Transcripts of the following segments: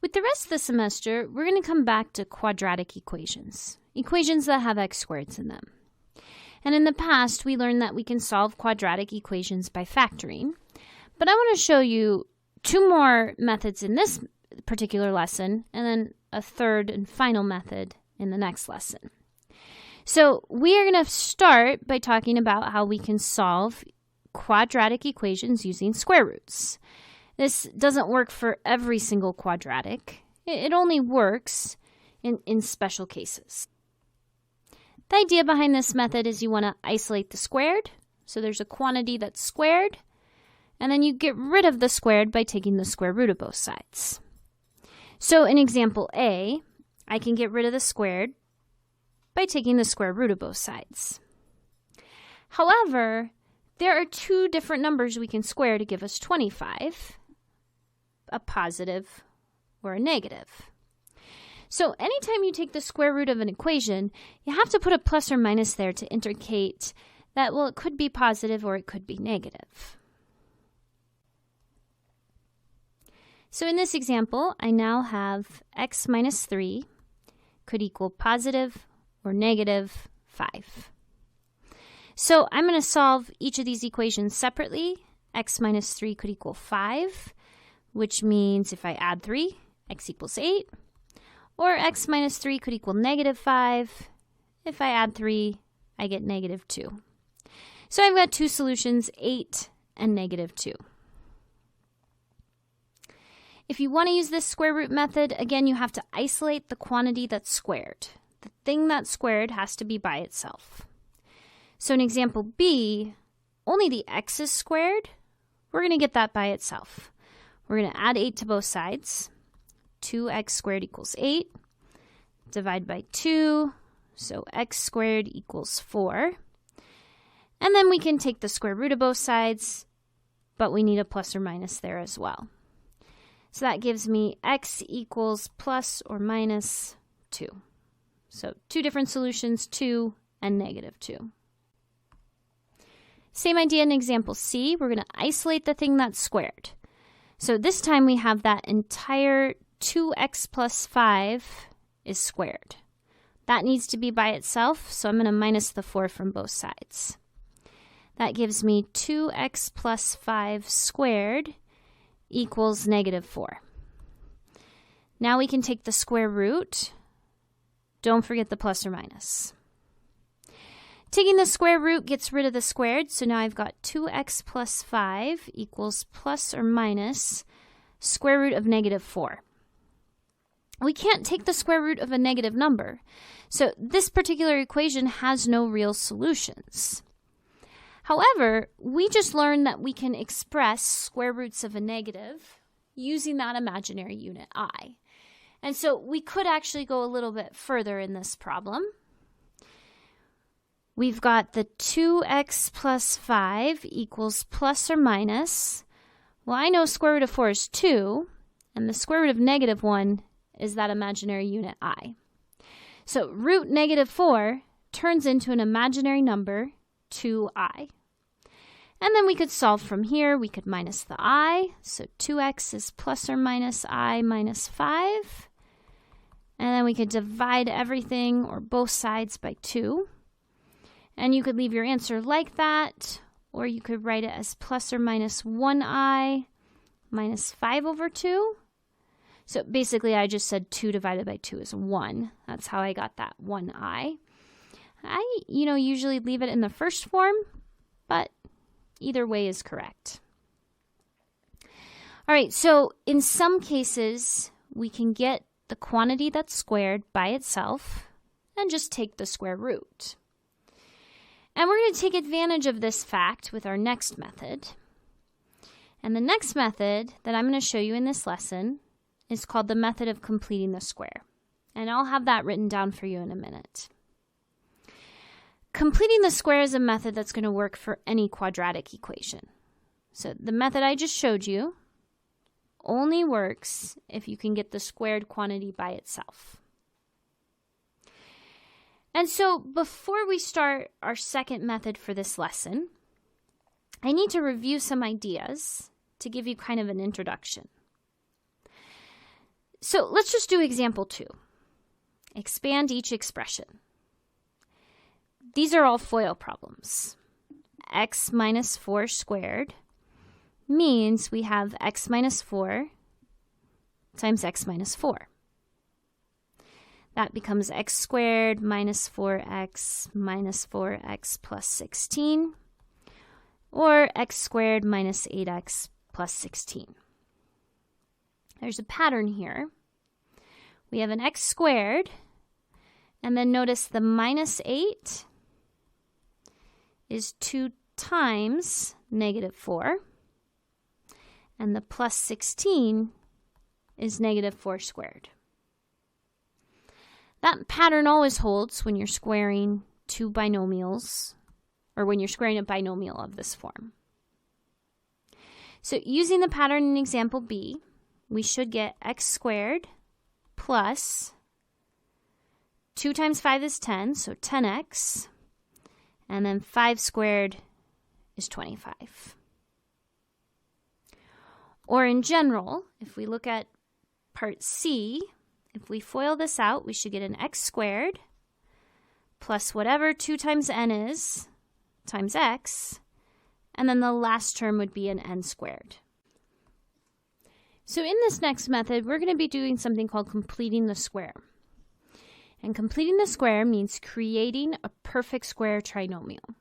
With the rest of the semester, we're going to come back to quadratic equations, equations that have x squareds in them. And in the past, we learned that we can solve quadratic equations by factoring. But I want to show you two more methods in this particular lesson, and then a third and final method in the next lesson. So we are going to start by talking about how we can solve quadratic equations using square roots. This doesn't work for every single quadratic. It only works in special cases. The idea behind this method is you want to isolate the squared. So there's a quantity that's squared, and then you get rid of the squared by taking the square root of both sides. So in example A, I can get rid of the squared by taking the square root of both sides. However, there are two different numbers we can square to give us 25, a positive or a negative. So anytime you take the square root of an equation, you have to put a plus or minus there to indicate that, well, it could be positive or it could be negative. So in this example, I now have x minus 3 could equal positive or negative 5. So I'm going to solve each of these equations separately. X minus 3 could equal 5, which means if I add 3, x equals 8. Or x minus 3 could equal negative 5. If I add 3, I get negative 2. So I've got two solutions, 8 and negative 2. If you want to use this square root method, again, you have to isolate the quantity that's squared. The thing that's squared has to be by itself. So in example B, only the x is squared. We're going to get that by itself. We're going to add 8 to both sides. 2x squared equals 8. Divide by 2, so x squared equals 4. And then we can take the square root of both sides, but we need a plus or minus there as well. So that gives me x equals plus or minus 2. So two different solutions, 2 and negative 2. Same idea in example C. We're going to isolate the thing that's squared. So this time we have that entire 2x plus 5 is squared. That needs to be by itself, so I'm going to minus the 4 from both sides. That gives me 2x plus 5 squared equals negative 4. Now we can take the square root. Don't forget the plus or minus. Taking the square root gets rid of the squared, so now I've got 2x plus 5 equals plus or minus square root of negative 4. We can't take the square root of a negative number, so this particular equation has no real solutions. However, we just learned that we can express square roots of a negative using that imaginary unit I. And so we could actually go a little bit further in this problem. We've got the 2x plus 5 equals plus or minus. Well, I know square root of 4 is 2, and the square root of negative 1 is that imaginary unit I. So root negative 4 turns into an imaginary number, 2i. And then we could solve from here. We could minus the I, so 2x is plus or minus I minus 5. And then we could divide everything, or both sides, by 2. And you could leave your answer like that, or you could write it as plus or minus 1i minus 5 over 2. So basically, I just said 2 divided by 2 is 1. That's how I got that 1i. I, usually leave it in the first form, but either way is correct. All right, so in some cases, we can get the quantity that's squared by itself and just take the square root. And we're going to take advantage of this fact with our next method. And the next method that I'm going to show you in this lesson is called the method of completing the square. And I'll have that written down for you in a minute. Completing the square is a method that's going to work for any quadratic equation. So the method I just showed you only works if you can get the squared quantity by itself. And so before we start our second method for this lesson, I need to review some ideas to give you kind of an introduction. So let's just do example 2. Expand each expression. These are all FOIL problems. X minus 4 squared means we have x minus 4 times x minus 4. That becomes x squared minus 4x plus 16, or x squared minus 8x plus 16. There's a pattern here. We have an x squared, and then notice the minus 8 is 2 times negative 4, and the plus 16 is negative 4 squared. That pattern always holds when you're squaring two binomials, or when you're squaring a binomial of this form. So using the pattern in example B, we should get x squared plus 2 times 5 is 10, so 10x, and then 5 squared is 25. Or in general, if we look at part C, if we FOIL this out, we should get an x squared plus whatever 2 times n is times x, and then the last term would be an n squared. So in this next method, we're going to be doing something called completing the square. And completing the square means creating a perfect square trinomial,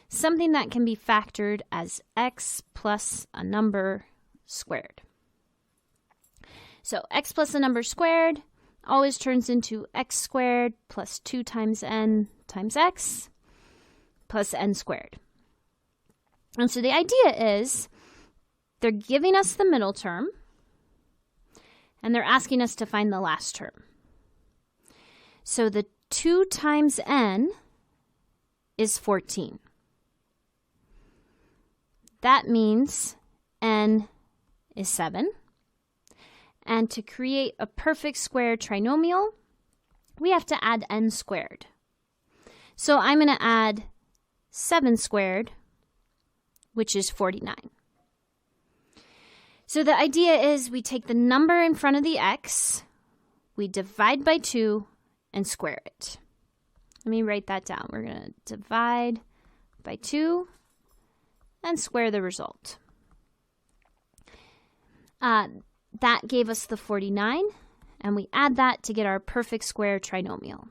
something that can be factored as x plus a number squared. So x plus a number squared always turns into x squared plus 2 times n times x plus n squared. And so the idea is they're giving us the middle term, and they're asking us to find the last term. So the 2 times n is 14. That means n is 7. And to create a perfect square trinomial, we have to add n squared. So I'm going to add 7 squared, which is 49. So the idea is we take the number in front of the x, we divide by 2, and square it. Let me write that down. We're going to divide by 2 and square the result. That gave us the 49, and we add that to get our perfect square trinomial.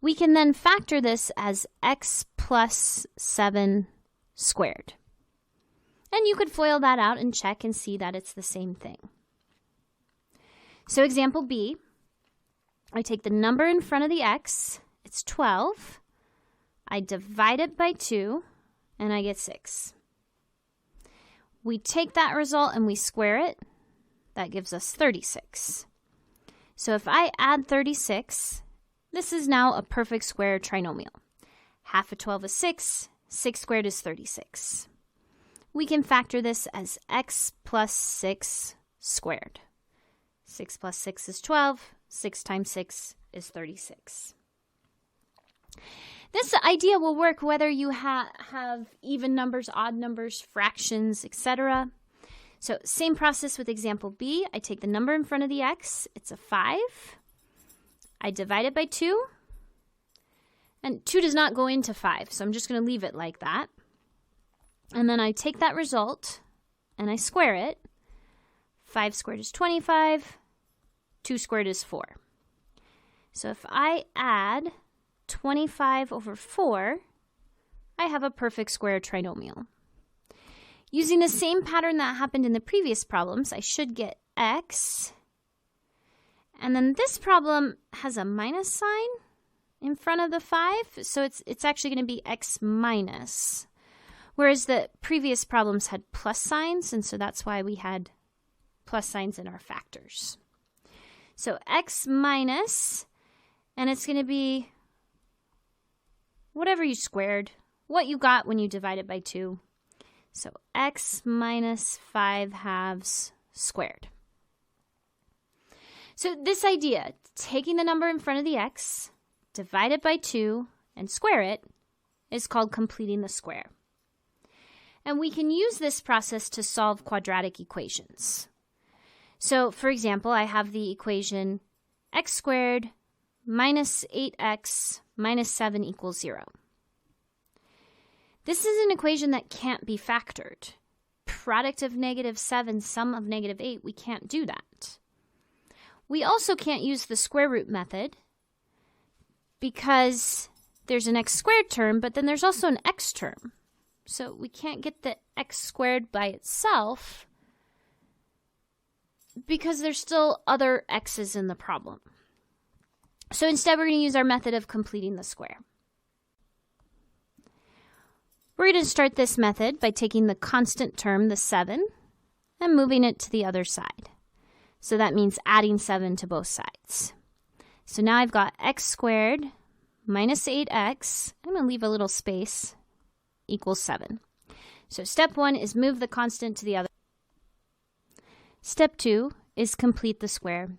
We can then factor this as x plus 7 squared. And you could FOIL that out and check and see that it's the same thing. So example B, I take the number in front of the x, it's 12. I divide it by 2, and I get 6. We take that result and we square it. That gives us 36. So if I add 36, this is now a perfect square trinomial. Half of 12 is 6. 6 squared is 36. We can factor this as x plus 6 squared. 6 plus 6 is 12. 6 times 6 is 36. This idea will work whether you have even numbers, odd numbers, fractions, etc. So same process with example B. I take the number in front of the x. It's a 5. I divide it by 2. And 2 does not go into 5, so I'm just going to leave it like that. And then I take that result and I square it. 5 squared is 25. 2 squared is 4. So if I add 25 over 4, I have a perfect square trinomial. Using the same pattern that happened in the previous problems, I should get x. And then this problem has a minus sign in front of the 5, so it's actually going to be x minus. Whereas the previous problems had plus signs, and so that's why we had plus signs in our factors. So x minus, and it's going to be whatever you squared, what you got when you divide it by 2. So x minus 5 halves squared. So this idea, taking the number in front of the x, divide it by 2, and square it, is called completing the square. And we can use this process to solve quadratic equations. So, for example, I have the equation x squared minus 8x minus 7 equals 0. This is an equation that can't be factored. Product of -7, sum of -8, we can't do that. We also can't use the square root method because there's an x squared term, but then there's also an x term. So we can't get the x squared by itself because there's still other x's in the problem. So instead, we're going to use our method of completing the square. We're going to start this method by taking the constant term, the 7, and moving it to the other side. So that means adding 7 to both sides. So now I've got x squared minus 8x, I'm going to leave a little space, equals 7. So step 1 is move the constant to the other. Step 2 is complete the square.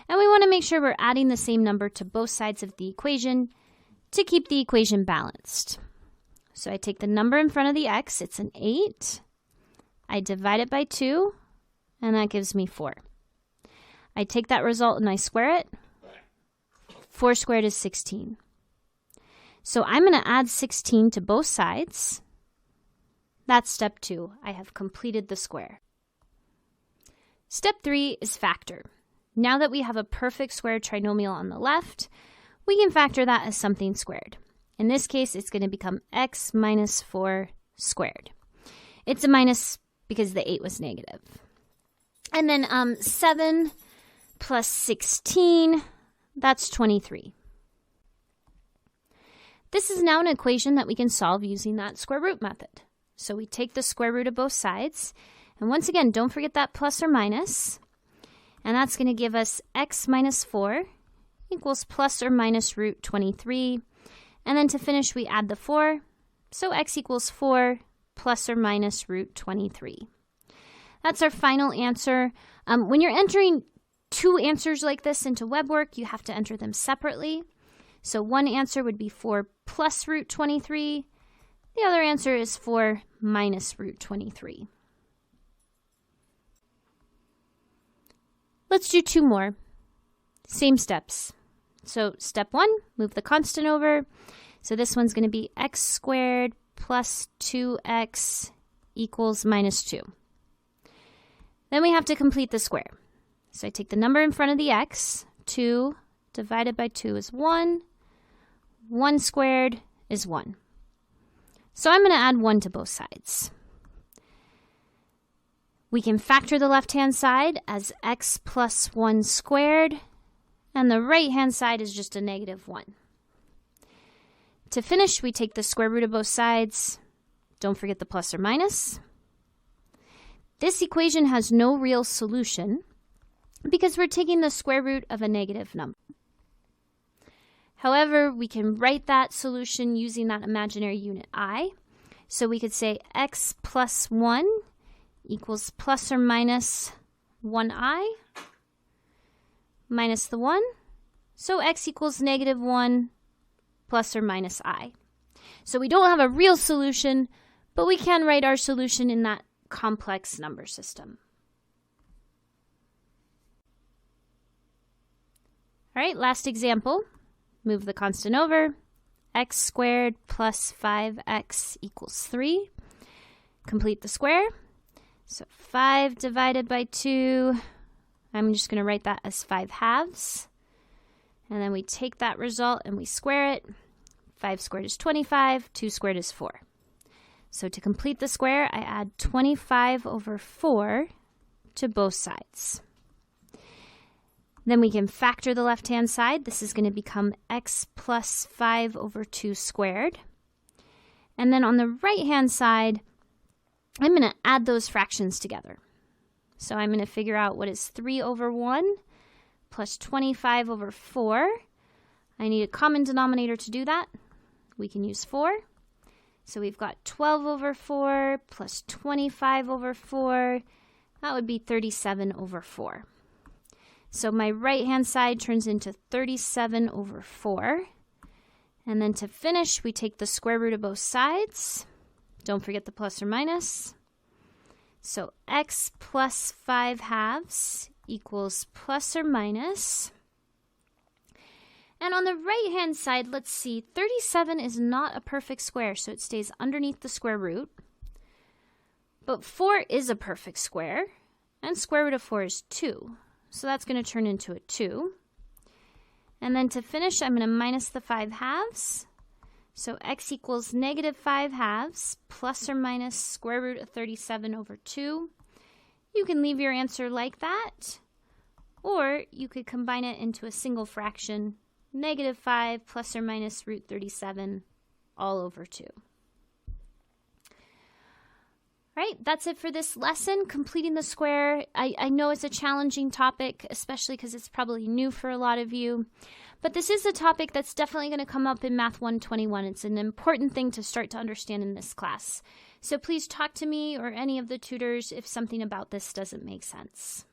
And we want to make sure we're adding the same number to both sides of the equation to keep the equation balanced. So I take the number in front of the x, it's an 8. I divide it by 2, and that gives me 4. I take that result and I square it. 4 squared is 16. So I'm going to add 16 to both sides. That's step 2. I have completed the square. Step 3 is factor. Now that we have a perfect square trinomial on the left, we can factor that as something squared. In this case, it's going to become x minus 4 squared. It's a minus because the 8 was negative. And then 7 plus 16, that's 23. This is now an equation that we can solve using that square root method. So we take the square root of both sides. And once again, don't forget that plus or minus. And that's going to give us x minus 4 equals plus or minus root 23. And then to finish, we add the 4. So x equals 4 plus or minus root 23. That's our final answer. When you're entering two answers like this into WebWork, you have to enter them separately. So one answer would be 4 plus root 23. The other answer is 4 minus root 23. Let's do 2 more. Same steps. So step 1, move the constant over. So this one's going to be x squared plus 2x equals minus 2. Then we have to complete the square. So I take the number in front of the x. 2 divided by 2 is 1. 1 squared is 1. So I'm going to add 1 to both sides. We can factor the left-hand side as x plus 1 squared, and the right-hand side is just a negative 1. To finish, we take the square root of both sides. Don't forget the plus or minus. This equation has no real solution because we're taking the square root of a negative number. However, we can write that solution using that imaginary unit I. So we could say x plus 1 equals plus or minus 1i minus the 1. So x equals negative 1 plus or minus I. So we don't have a real solution, but we can write our solution in that complex number system. All right, last example. Move the constant over. X squared plus 5x equals 3. Complete the square. So 5 divided by 2, I'm just going to write that as 5 halves. And then we take that result and we square it. 5 squared is 25, 2 squared is 4. So to complete the square, I add 25 over 4 to both sides. Then we can factor the left-hand side. This is going to become x plus 5 over 2 squared. And then on the right-hand side, I'm going to add those fractions together. So I'm going to figure out what is 3 over 1 plus 25 over 4. I need a common denominator to do that. We can use 4. So we've got 12 over 4 plus 25 over 4. That would be 37 over 4. So my right-hand side turns into 37 over 4. And then to finish, we take the square root of both sides. Don't forget the plus or minus. So x plus 5 halves equals plus or minus. And on the right-hand side, let's see, 37 is not a perfect square, so it stays underneath the square root. But 4 is a perfect square, and square root of 4 is 2. So that's going to turn into a 2. And then to finish, I'm going to minus the 5 halves. So x equals negative 5 halves plus or minus square root of 37 over 2. You can leave your answer like that, or you could combine it into a single fraction, negative 5 plus or minus root 37 all over 2. Right, that's it for this lesson, completing the square. I know it's a challenging topic, especially because it's probably new for a lot of you. But this is a topic that's definitely going to come up in Math 121. It's an important thing to start to understand in this class. So please talk to me or any of the tutors if something about this doesn't make sense.